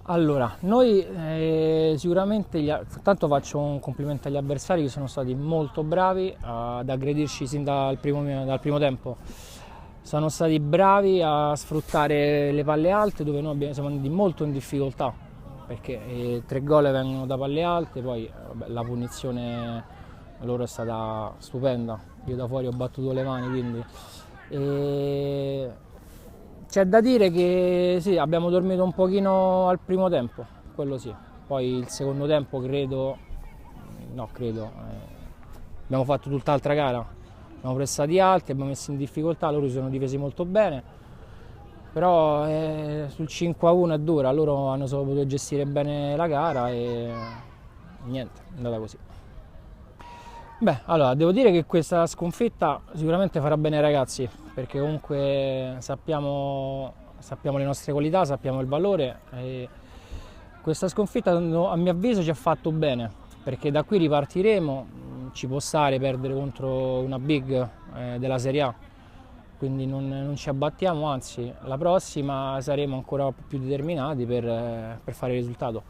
Allora, noi sicuramente, tanto faccio un complimento agli avversari che sono stati molto bravi ad aggredirci sin dal primo tempo. Sono stati bravi a sfruttare le palle alte dove noi siamo andati molto in difficoltà, perché 3 gol vengono da palle alte, poi vabbè, la punizione loro è stata stupenda, io da fuori ho battuto le mani, quindi e c'è da dire che sì, abbiamo dormito un pochino al primo tempo, quello sì. Poi il secondo tempo abbiamo fatto tutt'altra gara. Abbiamo pressati alti, abbiamo messo in difficoltà, loro si sono difesi molto bene, però sul 5-1 è dura, loro hanno saputo gestire bene la gara e niente, è andata così. Beh, allora, devo dire che questa sconfitta sicuramente farà bene ai ragazzi, perché comunque sappiamo le nostre qualità, sappiamo il valore e questa sconfitta a mio avviso ci ha fatto bene, perché da qui ripartiremo, ci può stare perdere contro una big della Serie A, quindi non ci abbattiamo, anzi la prossima saremo ancora più determinati per fare il risultato.